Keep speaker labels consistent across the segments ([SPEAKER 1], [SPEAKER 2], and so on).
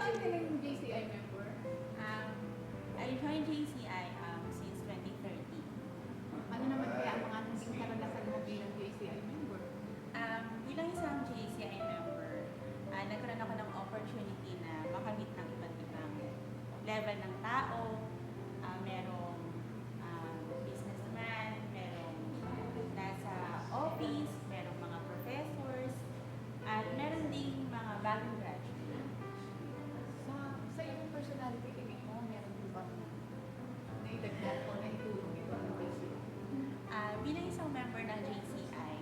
[SPEAKER 1] taon ka naging JCI member?
[SPEAKER 2] Um, I joined JCI since 2013.
[SPEAKER 1] Ano naman kaya ang mga naging karanasan mo bilang JCI member?
[SPEAKER 2] Bilang isang JCI member, nagkaroon ako ng opportunity na makamit ng iba't ibang level ng tao. Merong businessman, merong nasa office, merong mga professors, at meron ding mga bagong graduate.
[SPEAKER 1] Sa iyong personality, tingin mo, meron din bang naidagdag o naitulong ito ng JCI?
[SPEAKER 2] Bilang isang member ng JCI,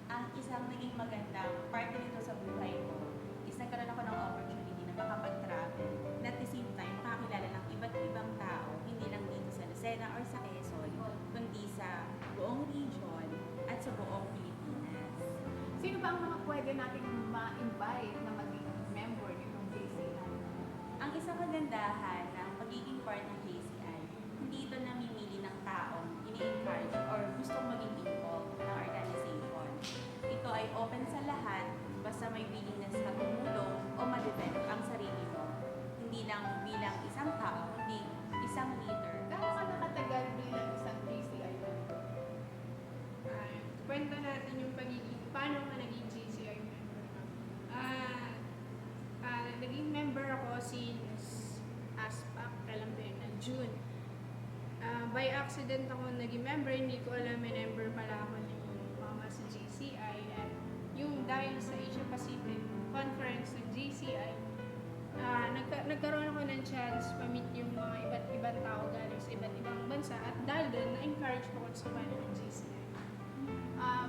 [SPEAKER 2] ang isang naging magandang part nito sa buhay ko is nagkaroon ako ng opportunity na makapag-travel na at the same time makakilala ng iba't ibang tao, hindi lang dito sa Lucena or sa Quezon, kundi sa buong region at sa buong Pilipinas.
[SPEAKER 1] Sino ba ang mga pwede nating ma-invite na maging member nitong JCI?
[SPEAKER 2] Ang isang kagandahan ng pagiging part ng JCI, hindi ito namimili ng taong ini-encourage or gustong maging involved ng organization. Ito ay open sa lahat, basta may willingness na tumulong o ma-develop ang sarili mo. Hindi lang bilang isang tao, kundi isang leader.
[SPEAKER 1] Gaano ka nakatagal bilang isang JCI member?
[SPEAKER 3] Kwento natin yung paano ka naging JCI member. Naging member ako since ASPAC, alam mo yun, June. By accident ako naging member, hindi ko alam may member pala ako ng mama sa JCI. At yung dahil sa Asia Pacific Conference ng JCI, nagkaroon ako ng chance pa-meet yung mga iba't ibang tao galing sa iba't ibang bansa. At dahil doon, na-encourage ko sa sumali ng JCI.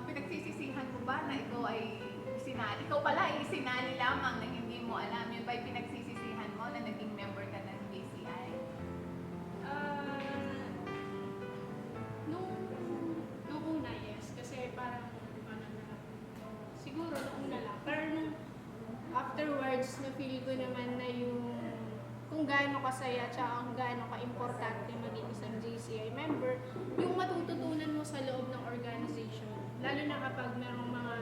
[SPEAKER 1] Pinagsisisihan mo ba na ito ay sinali? Ikaw pala ay sinali lamang na hindi mo alam. Yun ba ay pinagsisisihan mo na naging member ka ng JCI?
[SPEAKER 3] Nung una, yes. Kasi parang, siguro nung una lang. Pero nung afterwards, na-feel ko naman na yung kung gaano kasaya at kung gaano ka-importante maging isang JCI member, yung matututunan mo sa loob ng organization. Lalo na kapag merong mga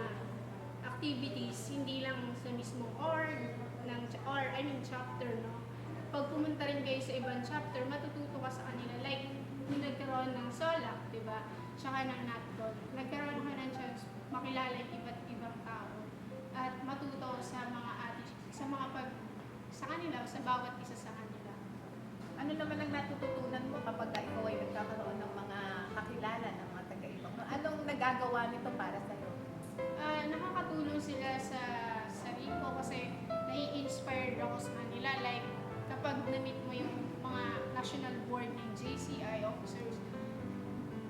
[SPEAKER 3] activities, hindi lang sa mismong chapter, no? Pag pumunta rin kayo sa ibang chapter, matututo ka sa kanila. Like, yung nagkaroon ng SOLAC, di ba? Tsaka ng NATCON. Nagkaroon ka ng chance makilala yung iba't ibang tao at matuto sa mga sa kanila, sa bawat isa sa kanila.
[SPEAKER 1] Ano naman ang natututunan mo kapag ikaw ay nagkakaroon ng mga kakilala ng mga taga-ibang? Anong nagagawa nito para sa'yo?
[SPEAKER 3] Nakakatulong sila sa sarili ko kasi nai-inspired ako sa kanila. Like, kapag na-meet mo yung mga national board ng JCI officers,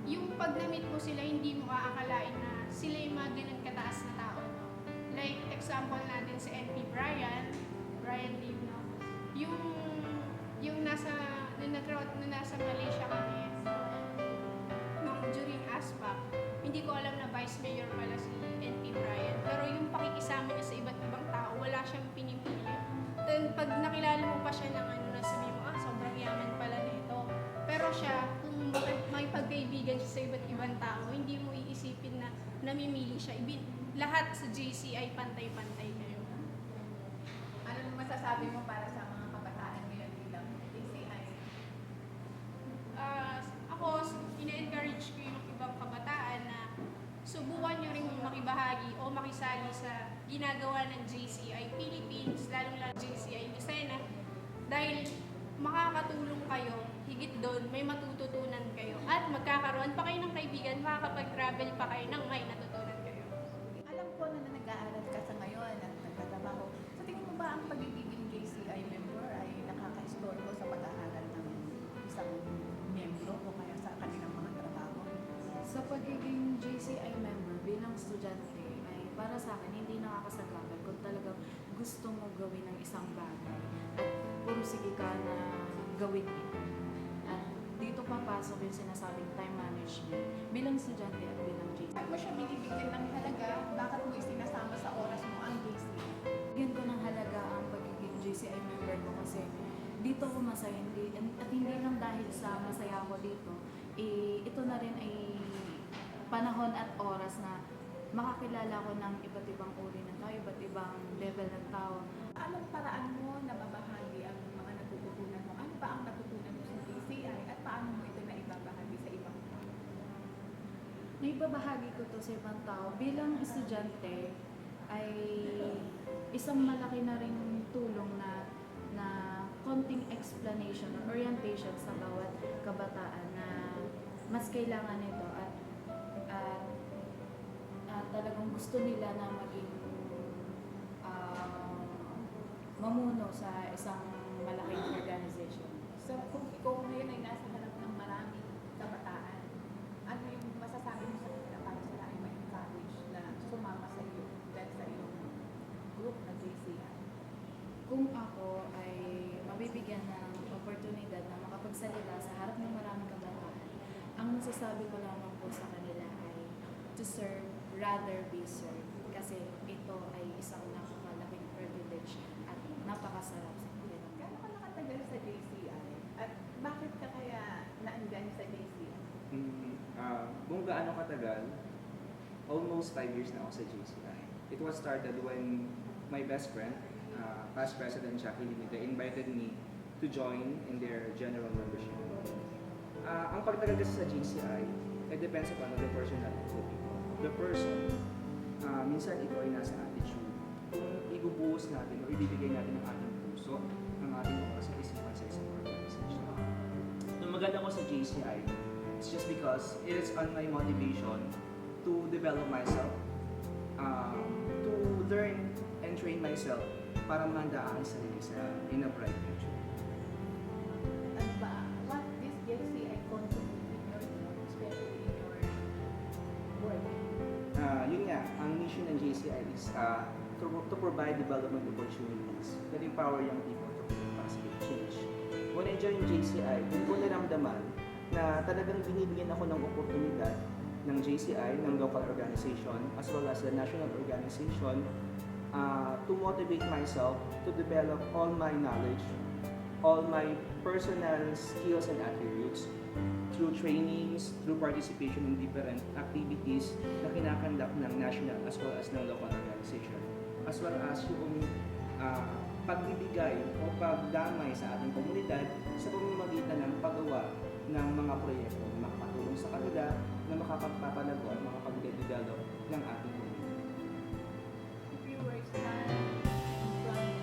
[SPEAKER 3] yung pag na-meet mo sila, hindi mo aakalain na sila yung mga ganun kataas na tao. No? Like, example natin si NP Brian Lim, no? Yung nung nasa Malaysia kami, during ASPAC, hindi ko alam na Vice Mayor pala si NP Brian. Pero yung pakikisama niya sa iba't ibang tao, wala siyang pinipili. Then, pag nakilala mo pa siya ng nasabi mo, sobrang yaman pala nito. Pero siya, kung may pagkaibigan siya sa iba't ibang tao, hindi mo iisipin na namimili siya. Lahat sa JCI, pantay-pantay kayo.
[SPEAKER 1] Ano masasabi mo para sa mga kabataan ngayon bilang JCI?
[SPEAKER 3] Ako, ina-encourage ko yung ibang kabataan na subukan nyo rin makibahagi o makisali sa ginagawa ng JCI Philippines, lalong-lalo JCI Lucena, dahil makakatulong kayo, higit doon, may matututunan kayo, at magkakaroon pa kayo ng kaibigan, makakapag-travel pa kayo ng may natutunan kayo.
[SPEAKER 1] Alam ko na nag-aaral ka sa ngayon at nagtatrabaho. Sa tingin mo ba ang pagiging JCI member ay nakaka-istorbo sa pag-aaral ng isang miyembro o kaya sa kanilang mga trabaho?
[SPEAKER 4] Sa pagiging JCI member bilang estudyante ay para sa akin hindi nakakasagabal kung talagang gusto mo gawin ng isang bagay at pursige ka na gawin ito. At dito papasok yung sinasabing time management bilang estudyante at bilang JCI.
[SPEAKER 1] Bakit mo siya binibigyan ng halaga? Bakit mo isinasama sa oras mo ang JCI?
[SPEAKER 4] Bigyan ko ng halaga ang pagiging JCI member ko kasi dito ako masaya at hindi lang dahil sa masaya ako dito, ito na rin ay panahon at oras na makakilala ko ng iba't ibang uri ng tao, iba't ibang level ng tao.
[SPEAKER 1] Anong paraan mo nababahagi
[SPEAKER 4] ibabahagi ko to sa ibang tao. Bilang estudyante, ay isang malaki na ring tulong na konting explanation or orientation sa bawat kabataan na mas kailangan nito at talagang gusto nila na maging mamuno sa isang malaking organization.
[SPEAKER 1] So, kung ikaw ngayon ay nasa harap ng maraming kabataan, ano yung masasabi mo sa kanila para sila ay ma-encourage na sumama sa iyo dahil sa iyong group na JCI?
[SPEAKER 4] Kung ako ay mabibigyan ng oportunidad na makapagsalita sa harap ng maraming kabataan, ang masasabi ko lamang po sa kanila ay to serve rather be served. Kasi ito ay isang napakalaking privilege at napakasarap sa pakiramdam.
[SPEAKER 1] Gaano ka nakatagal sa JCI? At bakit ka kaya naandyan sa JCI?
[SPEAKER 5] Kung gaano katagal, almost 5 years na ako sa JCI. It was started when my best friend, past President Jackie Limita, invited me to join in their general membership. Ang pagtagal kasi sa JCI, it depends upon the personality of the people. The person, minsan ito ay nasa attitude. Kung ibubuhos natin o ibibigay natin ang ating puso, ang ating oras at isipan sa isang organization. Tumagal ako sa JCI, it's just because it is on my motivation to develop myself, to learn and train myself para mandaan sa sarili in a bright future.
[SPEAKER 1] Ano ba? What this JCI contribute in your, especially in your work?
[SPEAKER 5] Yun nga, ang mission ng JCI is to provide development opportunities that empower young people to create positive change. When I joined JCI, doon ko naramdaman na talagang binibigyan ako ng oportunidad ng JCI, ng local organization, as well as the national organization, to motivate myself to develop all my knowledge, all my personal skills and attributes through trainings, through participation in different activities na kinakandak ng national as well as ng local organization, as well as yung pagbibigay o pagdamay sa ating komunidad sa pamamagitan ng paggawa ng mga proyekto na makakatulong sa kanila na makapagpapalago at makapag-develop ng ating komunidad.
[SPEAKER 1] If you were stand in front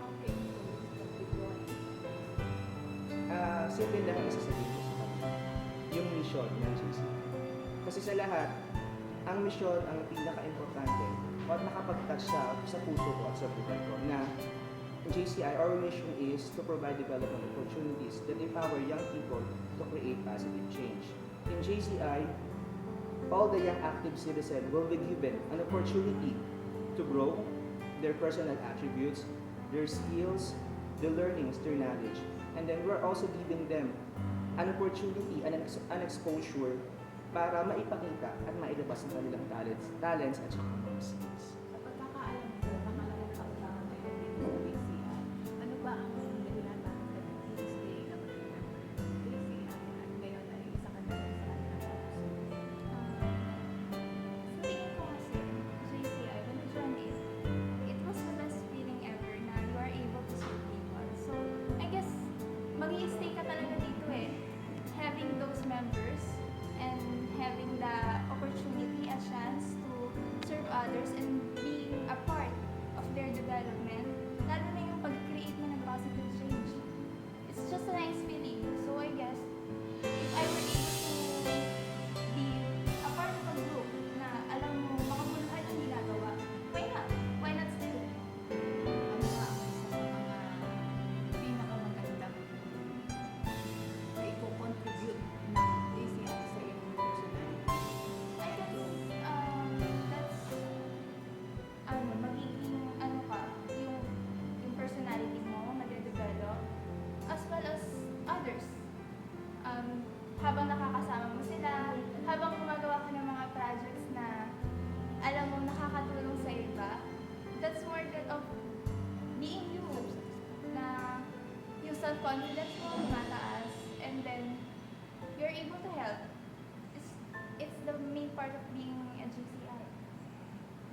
[SPEAKER 1] how can you deploy?
[SPEAKER 5] Simple lang ang isasabihin ko sa kanila. Yung mission ng JCI. Kasi sa lahat, ang mission ang pinaka-importante at nakapag-touch sa puso ko at sa buhay ko na JCI, our mission is to provide development opportunities that empower young people to create positive change. In JCI, all the young active citizens will be given an opportunity to grow their personal attributes, their skills, their learnings, their knowledge. And then we're also giving them an opportunity and an exposure para maipakita at mailabas ang kanilang talents at saka mga skills.
[SPEAKER 1] Sa pagkakaalam ko, pangalawang kautangan ngayon dito sa JCI, ano ba ang dahilan bakit ka nag-stay na mag-member ng JCI at ngayon ay isa ka na rin sa kanilang officer?
[SPEAKER 6] Sa tingin ko kasi, JCI, when I joined it, it was the best feeling ever na you are able to serve people. So, I guess, mag-i-stay ka talaga dito eh. Having those members and having the opportunity, a chance to serve others and being a part of their development, lalo na yung pag-create mo ng positive change. It's just a nice feeling. So, I guess, if I were able to be a part of a group na alam mo, makabuluhan ang ginagawa, why not? Why not stay?
[SPEAKER 1] Ano ba ang isa sa mga pinakamagandang na i-contribute ng JCI sa iyong personality?
[SPEAKER 6] I guess, that's, magiging, yung personality mo, nade-develop, as well as others. Habang nakakasama mo sila, habang gumagawa ka ng mga projects na alam mo nakakatulong sa iba, that's more good of being you. Na yung self-confidence mo mataas, and then you're able to help. It's the main part of being a GCI.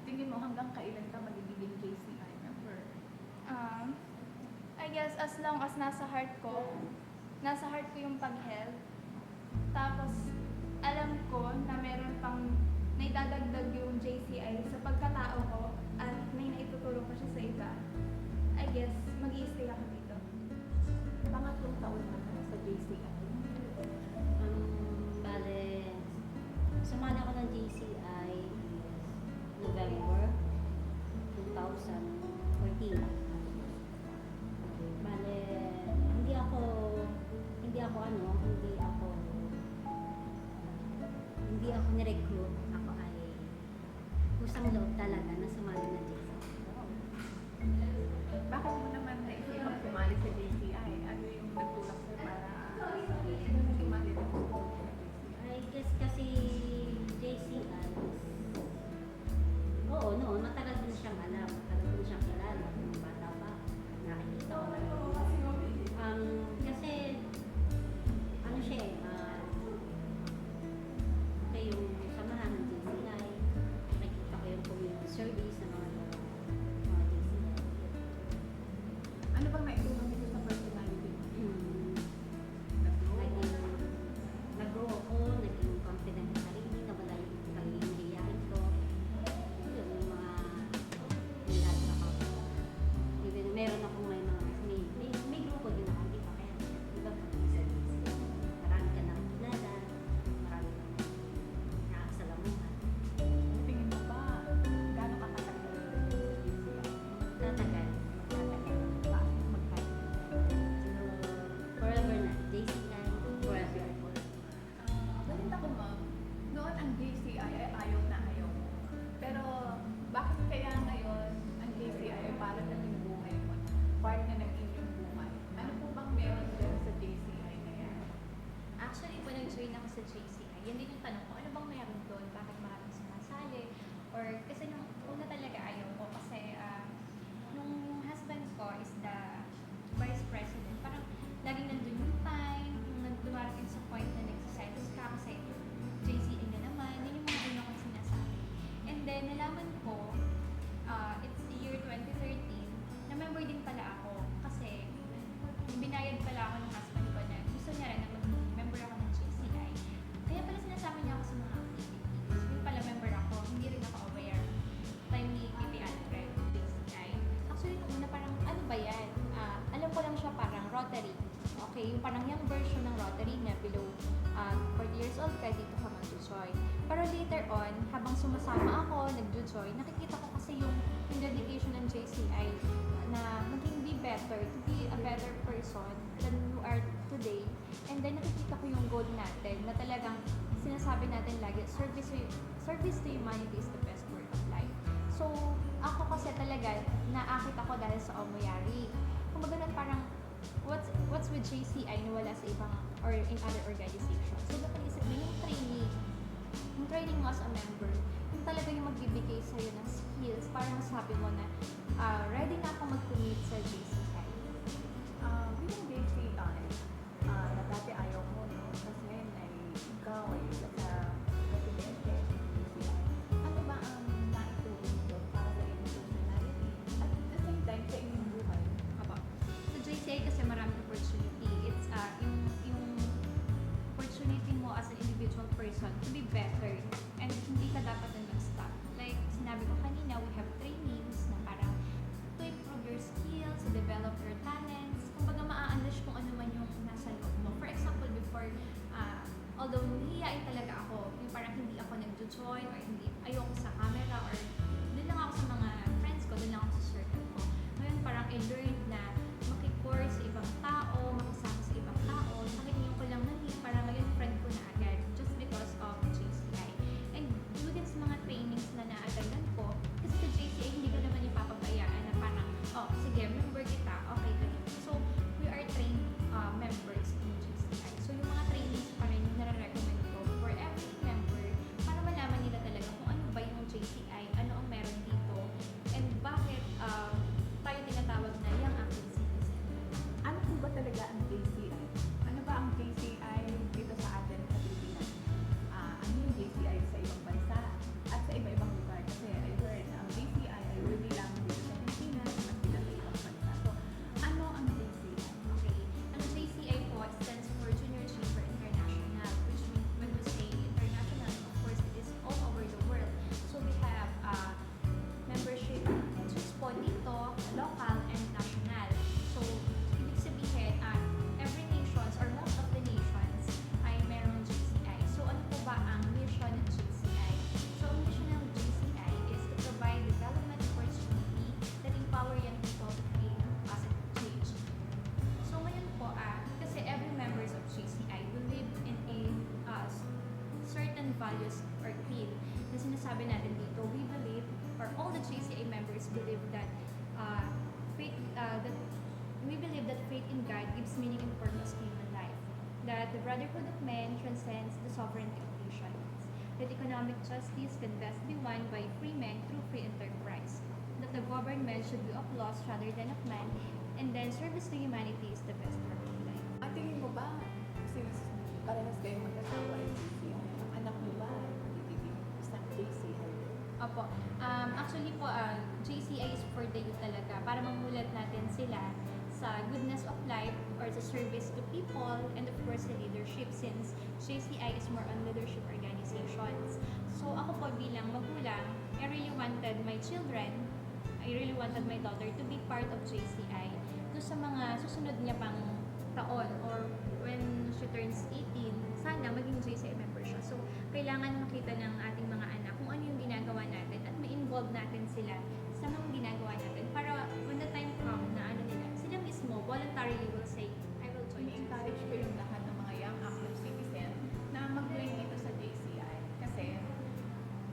[SPEAKER 1] Tingin mo hanggang kailan ka magiging JCI member?
[SPEAKER 6] I guess as long as nasa heart ko yung pag-help, Tapos, alam ko na meron pang naidadagdag yung JCI sa pagkatao ko at may naitutulong ko siya sa iba. I guess, mag-i-stay ako dito.
[SPEAKER 1] Pangatlong taon na sa JCI.
[SPEAKER 7] Bale, sumali ako ng JCI November 2014. Bale, hindi ako nirecruit. Ako ay kusang loob talaga na sumali ng JCI.
[SPEAKER 1] Bakit mo naman naisipang sumali sa JCI? Ano yung nagtulak sa'yo para sumali sa JCI?
[SPEAKER 7] I guess kasi JCI is, oo, noon, matagal ko na siyang alam, matagal ko na siyang kilala, nung bata pa, nakikita ko na. Kasi, ano siya okay yung samahan ng JCI, nakikita ko yung community service ng mga JCI.
[SPEAKER 1] Ano bang naitulong nito sa personality mo?
[SPEAKER 7] Nag-grow ako, naging confident sa sarili, nawala yung pagiging mahihayin ko. Yun, yung mga nilalas ako. Even meron akong may grupo din ako, di ba? Kaya, di ba, pag sa JCI, marami ka nakikilala, marami kang nakakasalamuhan.
[SPEAKER 1] Tingin mo ba, gaano ka katagal sa JCI?
[SPEAKER 7] Tatagal.
[SPEAKER 1] Bakit magkano?
[SPEAKER 7] Siguro, forever na. JCI, forever.
[SPEAKER 1] Balita ko ma'am, noon ang JCI ay ayaw na ayaw mo. Pero bakit kaya ngayon ang JCI ay para sa iyong buhay mo? Part na ng inyong buhay. Ano po bang meron dyan sa JCI na yan?
[SPEAKER 8] Actually, po nag-join ako sa JCI, yan din yung tanong ko, ano bang mayroon doon? Bakit maraming sumasali? Or kasi nung una talaga ayaw ko kasi nung husband ko is the vice president. Parang laging nandun yung time, nung dumarating sa point na nagsiselos ka kasi JCI na naman, yun yung mga una kong sinasabi. And then, nalaman ko, it's year 2013, na member din pala ako kasi binayad pala ako ng husband ko na gusto niya rin na mag-member ako ng JCI. Kaya pala sinasama niya ako sa mga activities. Yung pala member ako, hindi rin ako aware. Time ni PP Alfred, JCI. Actually, nung una parang, ano ba yan? Alam ko lang siya parang Rotary. Okay, yung parang young version ng Rotary na below 40 years old, kaya dito ka mag-join. Pero later on, habang sumasama ako, nag-join, nakikita ko kasi yung dedication ng JCI na maging be better, to be a better person than you are today. And then nakikita ko yung goal natin na talagang sinasabi natin lagi, service to humanity is the best work of life. So, ako kasi talaga, naakit ako dahil sa Omoyari. Kung ganun parang, what's with JCI na wala sa ibang or in other organizations. So, napaisip mo yung training mo as a member, yung talaga yung magbibigay sa'yo ng skills para masabi mo na ready na ako mag-commit sa JCI.
[SPEAKER 1] Bilang JCI, na dati ayaw mo, no? Kasi na ikaw ay isa sa presidente ng JCI. Ano ba ang naitulong doon para sa iyong personality? At at the same time, sa inyong buhay?
[SPEAKER 8] Apo. Sa JCI kasi maraming opportunity. It's yung opportunity mo as an individual person to be better and hindi ka dapat na mag-stop. Like sinabi ko kanina, we have trainings na parang values or creed na sinasabi natin dito. We believe, or all the JCI members believe that we believe that faith in God gives meaning and purpose to human life. That the brotherhood of men transcends the sovereignty of nations. That economic justice can best be won by free men through free enterprise. That the government should be of laws rather than of man. And then service to humanity is the best work of life.
[SPEAKER 1] At tingin mo ba, since parehas kayong mag-asawa ay JCI, ang anak mo ba ay magiging isang JCI?
[SPEAKER 8] Opo. Actually po, JCI is for the youth talaga. Para mamulat natin sila sa goodness of life or sa service to people and of course sa leadership since JCI is more on leadership organizations. So ako po bilang magulang, I really wanted my children, I really wanted my daughter to be part of JCI. To sa mga susunod niya pang taon or when she turns 18, sana maging JCI member siya. So, kailangan makita ng ating mga anak kung ano yung ginagawa natin at ma-involve natin sila sa mga ginagawa natin para when the time come na ano nila, sila mismo voluntarily will say, I will join JCI.
[SPEAKER 1] I-encourage ko yung lahat ng mga young active citizen na mag-join dito sa JCI. Kasi,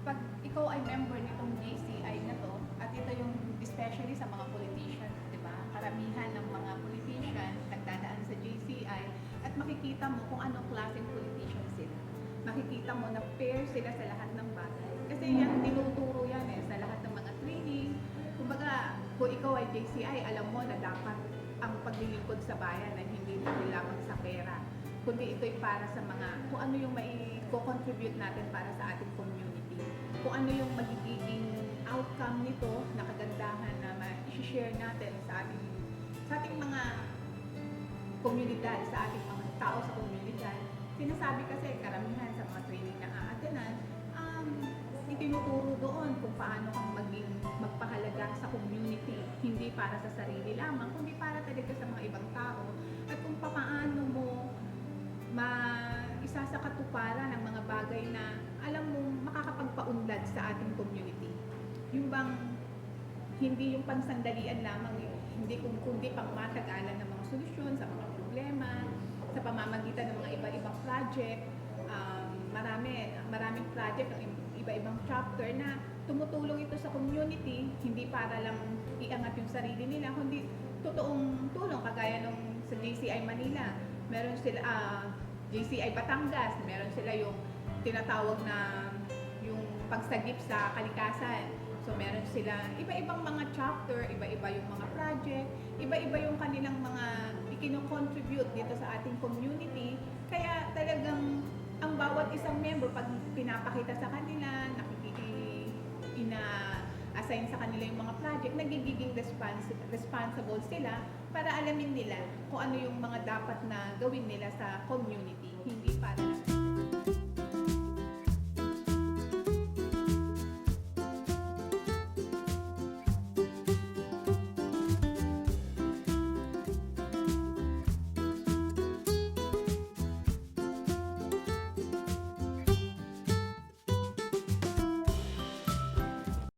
[SPEAKER 1] pag ikaw ay member nitong JCI na to, at ito yung especially sa mga politicians, di ba? Karamihan ng mga politicians nagdadaan sa JCI at makikita mo kung anong klaseng politician sila. Makikita mo na fair sila sa lahat ng bagay. Kasi yan, tinuturo yan sa lahat ng mga training. Kumbaga, kung ikaw ay JCI, alam mo na dapat ang paglilingkod sa bayan ay hindi lamang sa pera, kundi ito'y para sa mga, kung ano yung mai-contribute natin para sa ating community. Kung ano yung magiging outcome nito na kagandahan na ma-share natin sa ating mga komunidad, sa ating mga tao sa komunidad. Sinasabi kasi karamihan sa mga training na aatenan, itinuturo doon kung paano kang magpahalaga sa community, hindi para sa sarili lamang, kundi para talaga sa mga ibang tao, at kung paano mo isa sa katuparan ng mga bagay na alam mo makakapagpaunlad sa ating community. Yung bang hindi yung pansandalian lamang yun, kundi pang matagalan ng mga solusyon sa mga problema, sa pamamagitan ng mga iba-ibang project. Maraming project ng iba-ibang chapter na tumutulong ito sa community, hindi para lang iangat yung sarili nila, kundi totoong tulong kagaya nung sa JCI Manila. Meron sila JCI Batangas, meron sila yung tinatawag na yung pagsagip sa kalikasan. So meron sila iba-ibang mga chapter, iba-iba yung mga project, iba-iba yung kanilang mga ikino-contribute dito sa ating community. Kaya talagang ang bawat isang member, pag pinapakita sa kanila, ina-assign sa kanila yung mga project, nagiging responsible sila para alamin nila kung ano yung mga dapat na gawin nila sa community, hindi para